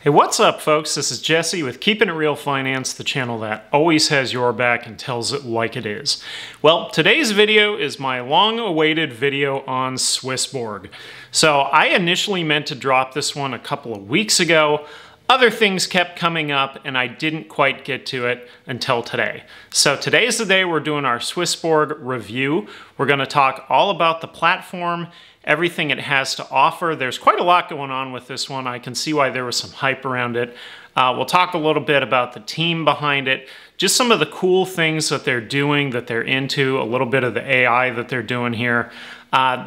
Hey, what's up, folks? This is Jesse with Keeping It Real Finance, the channel that always has your back and tells it like it is. Well, today's video is my long-awaited video on Swissborg. So I initially meant to drop this one a couple of weeks ago. Other things kept coming up and I didn't quite get to it until today. So today is the day we're doing our Swissborg review. We're going to talk all about the platform, everything it has to offer. There's quite a lot going on with this one. I can see why there was some hype around it. We'll talk a little bit about the team behind it, just some of the cool things that they're doing, that they're into, a little bit of the AI that they're doing here.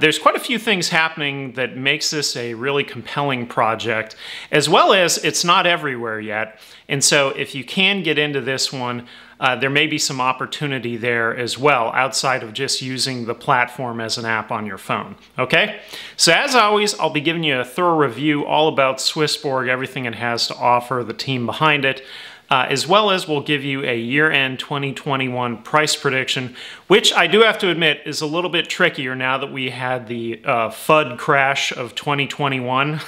There's quite a few things happening that makes this a really compelling project, as well as it's not everywhere yet. And so if you can get into this one, there may be some opportunity there as well, outside of just using the platform as an app on your phone, okay? So as always, I'll be giving you a thorough review all about Swissborg, everything it has to offer, the team behind it, as well as we'll give you a year-end 2021 price prediction, which I do have to admit is a little bit trickier now that we had the FUD crash of 2021.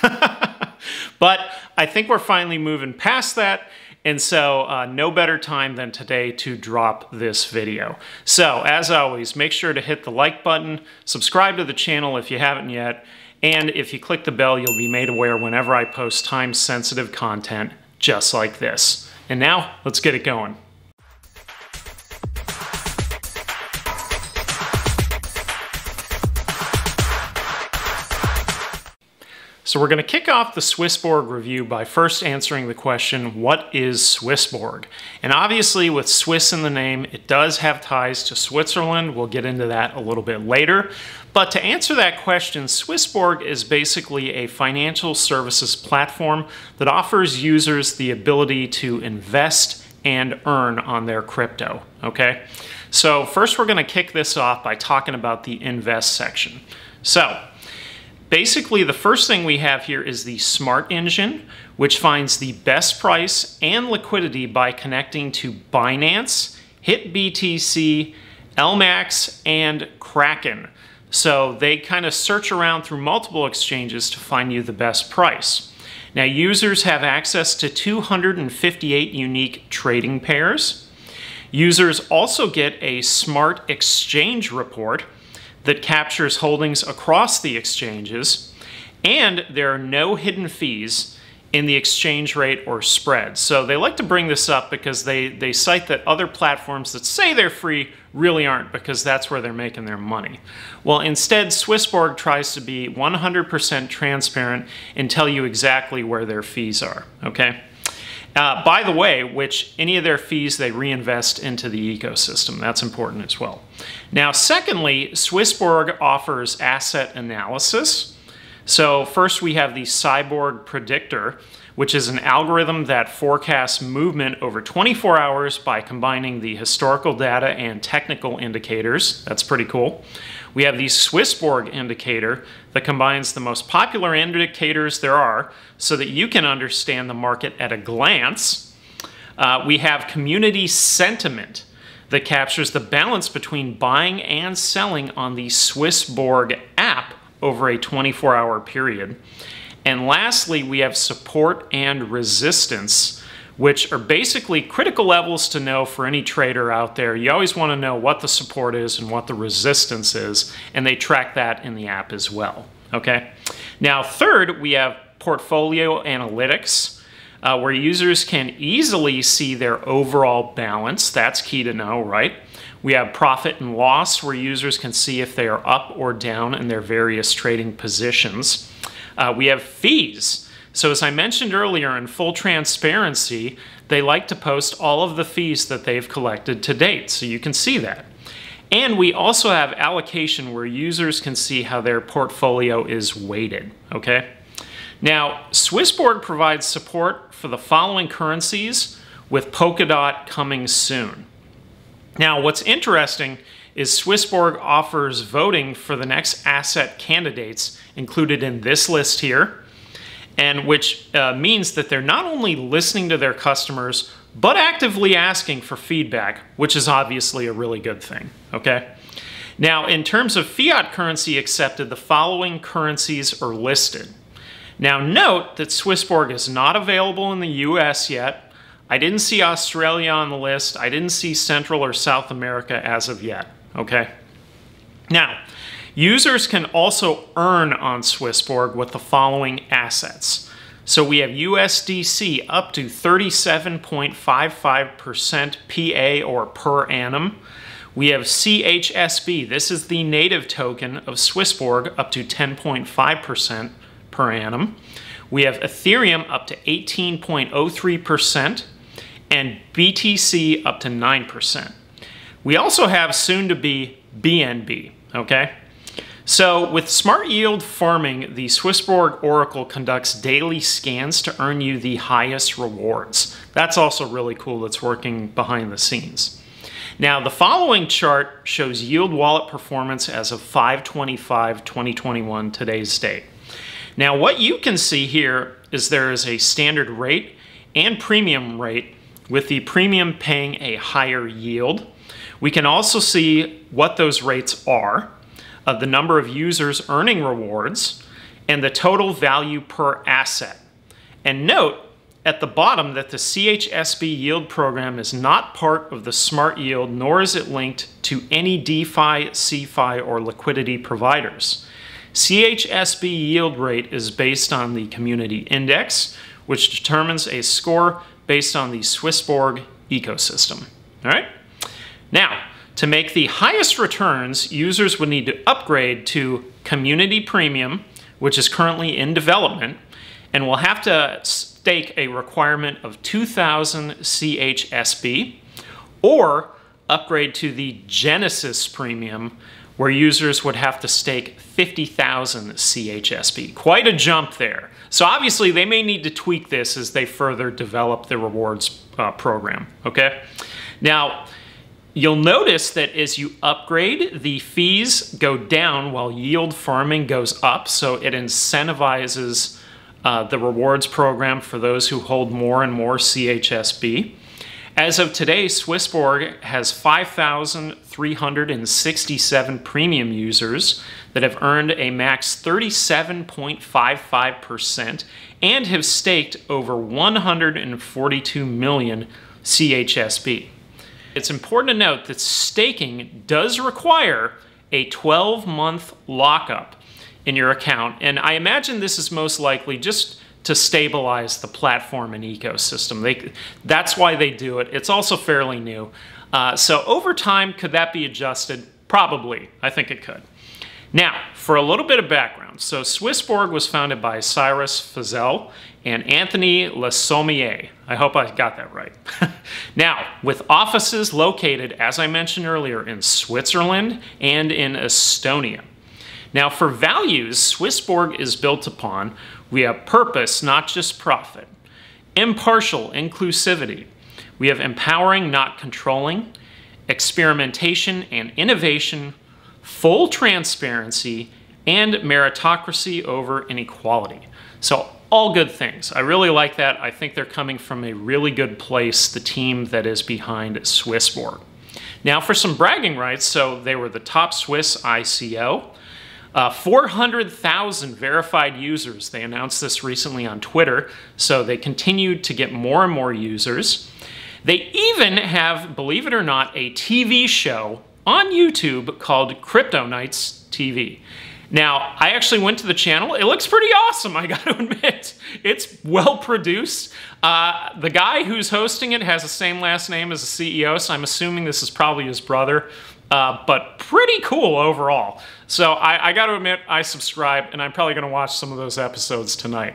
But I think we're finally moving past that. And so no better time than today to drop this video. So as always, make sure to hit the like button, subscribe to the channel if you haven't yet, and if you click the bell, you'll be made aware whenever I post time-sensitive content just like this. And now, let's get it going. So we're going to kick off the Swissborg review by first answering the question, what is Swissborg? And obviously with Swiss in the name, it does have ties to Switzerland. We'll get into that a little bit later. But to answer that question, Swissborg is basically a financial services platform that offers users the ability to invest and earn on their crypto, okay? So first we're going to kick this off by talking about the invest section. So basically, the first thing we have here is the Smart Engine, which finds the best price and liquidity by connecting to Binance, HitBTC, LMAX, and Kraken. So they kind of search around through multiple exchanges to find you the best price. Now, users have access to 258 unique trading pairs. Users also get a Smart Exchange report that captures holdings across the exchanges, and there are no hidden fees in the exchange rate or spread. So they like to bring this up because they cite that other platforms that say they're free really aren't, because that's where they're making their money. Well, instead, Swissborg tries to be 100% transparent and tell you exactly where their fees are, okay? By the way, which any of their fees they reinvest into the ecosystem. That's important as well. Now, secondly, Swissborg offers asset analysis. So first we have the Cyborg Predictor, which is an algorithm that forecasts movement over 24 hours by combining the historical data and technical indicators. That's pretty cool. We have the Swissborg Indicator that combines the most popular indicators there are so that you can understand the market at a glance. We have Community Sentiment that captures the balance between buying and selling on the Swissborg app over a 24-hour period. And lastly, we have Support and Resistance, which are basically critical levels to know for any trader out there. You always want to know what the support is and what the resistance is, and they track that in the app as well, okay? Now, third, we have Portfolio Analytics, where users can easily see their overall balance. That's key to know, right? We have Profit and Loss, where users can see if they are up or down in their various trading positions. We have Fees. So as I mentioned earlier, in full transparency, they like to post all of the fees that they've collected to date, so you can see that. And we also have Allocation, where users can see how their portfolio is weighted, okay? Now, Swissborg provides support for the following currencies, with Polkadot coming soon. Now, what's interesting is Swissborg offers voting for the next asset candidates included in this list here, and which means that they're not only listening to their customers, but actively asking for feedback, which is obviously a really good thing, okay? Now, in terms of fiat currency accepted, the following currencies are listed. Now note that Swissborg is not available in the US yet. I didn't see Australia on the list. I didn't see Central or South America as of yet, okay? Now, users can also earn on Swissborg with the following assets. So we have USDC up to 37.55% PA or per annum. We have CHSB, this is the native token of Swissborg, up to 10.5% per annum. We have Ethereum up to 18.03% and BTC up to 9%. We also have soon to be BNB, okay? So with smart yield farming, the Swissborg Oracle conducts daily scans to earn you the highest rewards. That's also really cool. That's working behind the scenes. Now, the following chart shows yield wallet performance as of 5/25/2021, today's date. Now, what you can see here is there is a standard rate and premium rate, with the premium paying a higher yield. We can also see what those rates are, the number of users earning rewards, and the total value per asset. And note at the bottom that the CHSB yield program is not part of the Smart Yield, nor is it linked to any DeFi, CeFi, or liquidity providers. CHSB yield rate is based on the community index, which determines a score based on the Swissborg ecosystem. All right? Now, to make the highest returns, users would need to upgrade to Community Premium, which is currently in development, and will have to stake a requirement of 2,000 CHSB, or upgrade to the Genesis Premium, where users would have to stake 50,000 CHSB. Quite a jump there. So obviously they may need to tweak this as they further develop the rewards program, okay? Now, you'll notice that as you upgrade, the fees go down while yield farming goes up, so it incentivizes the rewards program for those who hold more and more CHSB. As of today, Swissborg has 5,367 premium users that have earned a max 37.55% and have staked over 142 million CHSB. It's important to note that staking does require a 12-month lockup in your account, and I imagine this is most likely just to stabilize the platform and ecosystem. That's why they do it. It's also fairly new. So over time, could that be adjusted? Probably. I think it could. Now, for a little bit of background. So Swissborg was founded by Cyrus Fazel and Anthony Le Sommier. I hope I got that right. Now, with offices located, as I mentioned earlier, in Switzerland and in Estonia. Now, for values, Swissborg is built upon, we have purpose, not just profit, impartial inclusivity, we have empowering, not controlling, experimentation and innovation, full transparency, and meritocracy over inequality. So all good things. I really like that. I think they're coming from a really good place, the team that is behind Swissborg. Now for some bragging rights, so they were the top Swiss ICO. 400,000 verified users. They announced this recently on Twitter, so they continued to get more and more users. They even have, believe it or not, a TV show on YouTube called Crypto Nights TV. Now, I actually went to the channel. It looks pretty awesome, I gotta admit. It's well produced. The guy who's hosting it has the same last name as the CEO, so I'm assuming this is probably his brother. But pretty cool overall. So I gotta admit, I subscribe, and I'm probably gonna watch some of those episodes tonight.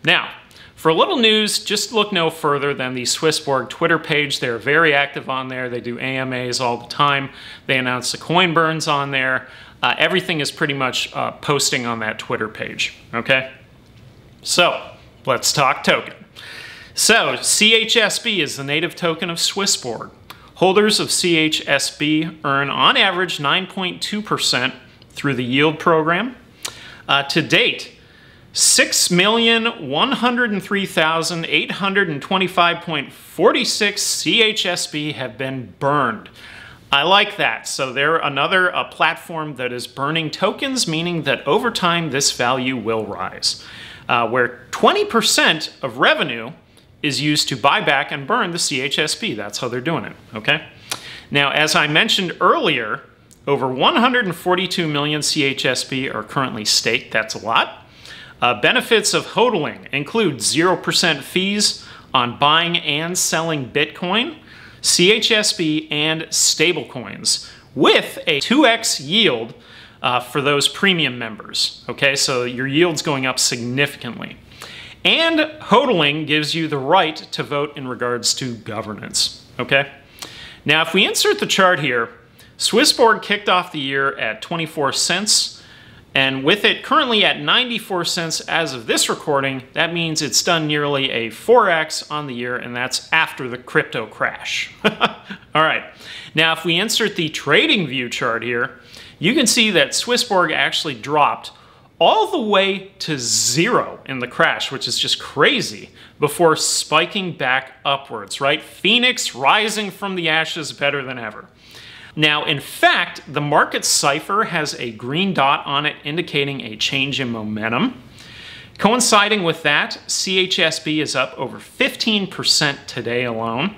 Now, for a little news, just look no further than the Swissborg Twitter page. They're very active on there. They do AMAs all the time. They announce the coin burns on there. Everything is pretty much posting on that Twitter page, okay? So, let's talk token. So, CHSB is the native token of Swissborg. Holders of CHSB earn on average 9.2% through the yield program. To date, 6,103,825.46 CHSB have been burned. I like that. So they're another platform that is burning tokens, meaning that over time this value will rise. Where 20% of revenue is used to buy back and burn the CHSB. That's how they're doing it, okay? Now, as I mentioned earlier, over 142 million CHSB are currently staked. That's a lot. Benefits of hodling include 0% fees on buying and selling Bitcoin, CHSB, and stablecoins, with a 2x yield for those premium members. Okay, so your yield's going up significantly. And hodling gives you the right to vote in regards to governance. Okay, now if we insert the chart here, Swissborg kicked off the year at 24 cents, and with it currently at 94 cents as of this recording, that means it's done nearly a 4x on the year, and that's after the crypto crash. All right, now if we insert the trading view chart here, you can see that Swissborg actually dropped all the way to 0 in the crash, which is just crazy, before spiking back upwards, right? Phoenix rising from the ashes better than ever. Now, in fact, the market cipher has a green dot on it indicating a change in momentum. Coinciding with that, CHSB is up over 15% today alone.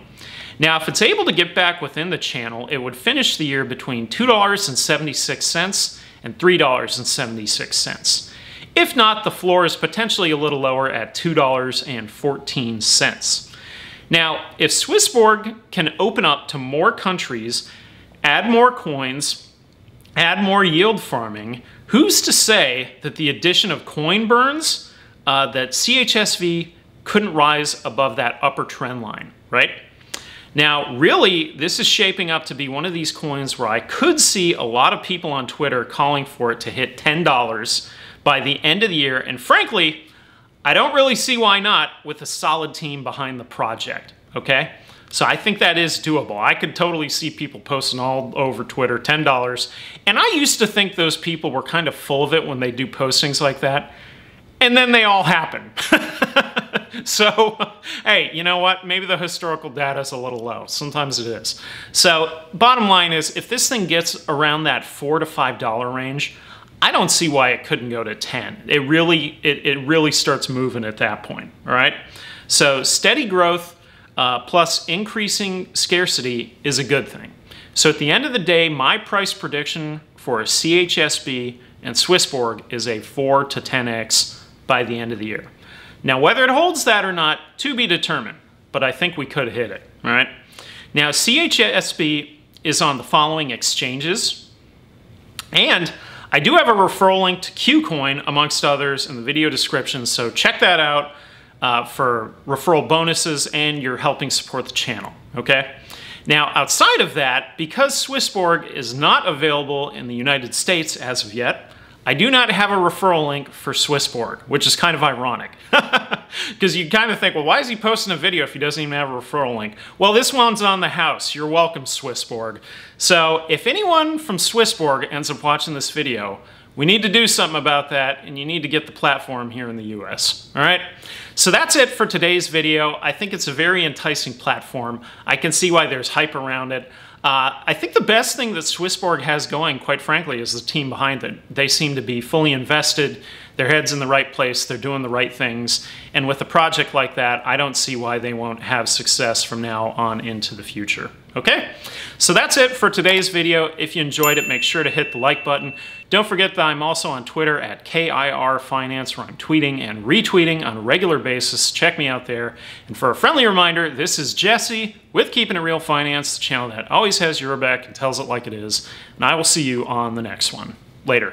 Now, if it's able to get back within the channel, it would finish the year between $2.76 and $3.76. If not, the floor is potentially a little lower at $2.14. Now, if Swissborg can open up to more countries, add more coins, add more yield farming, who's to say that the addition of coin burns, that CHSV couldn't rise above that upper trend line, right? Now, really, this is shaping up to be one of these coins where I could see a lot of people on Twitter calling for it to hit $10 by the end of the year. And frankly, I don't really see why not with a solid team behind the project, okay? So I think that is doable. I could totally see people posting all over Twitter, $10. And I used to think those people were kind of full of it when they do postings like that. And then they all happen. So, hey, you know what? Maybe the historical data is a little low. Sometimes it is. So, bottom line is, if this thing gets around that $4 to $5 range, I don't see why it couldn't go to 10. It really starts moving at that point, all right? So, steady growth plus increasing scarcity is a good thing. So, at the end of the day, my price prediction for a CHSB and Swissborg is a 4 to 10x by the end of the year. Now, whether it holds that or not, to be determined, but I think we could hit it, all right? Now, CHSB is on the following exchanges, and I do have a referral link to KuCoin, amongst others, in the video description, so check that out for referral bonuses, and you're helping support the channel, okay? Now, outside of that, because Swissborg is not available in the United States as of yet, I do not have a referral link for Swissborg, which is kind of ironic. Because you kind of think, well, why is he posting a video if he doesn't even have a referral link? Well, this one's on the house. You're welcome, Swissborg. So if anyone from Swissborg ends up watching this video, we need to do something about that, and you need to get the platform here in the US, all right? So that's it for today's video. I think it's a very enticing platform. I can see why there's hype around it. I think the best thing that Swissborg has going, quite frankly, is the team behind it. They seem to be fully invested, their head's in the right place, they're doing the right things, and with a project like that, I don't see why they won't have success from now on into the future. Okay? So that's it for today's video. If you enjoyed it, make sure to hit the like button. Don't forget that I'm also on Twitter at KIR Finance, where I'm tweeting and retweeting on a regular basis. Check me out there. And for a friendly reminder, this is Jesse with Keeping It Real Finance, the channel that always has your back and tells it like it is. And I will see you on the next one. Later.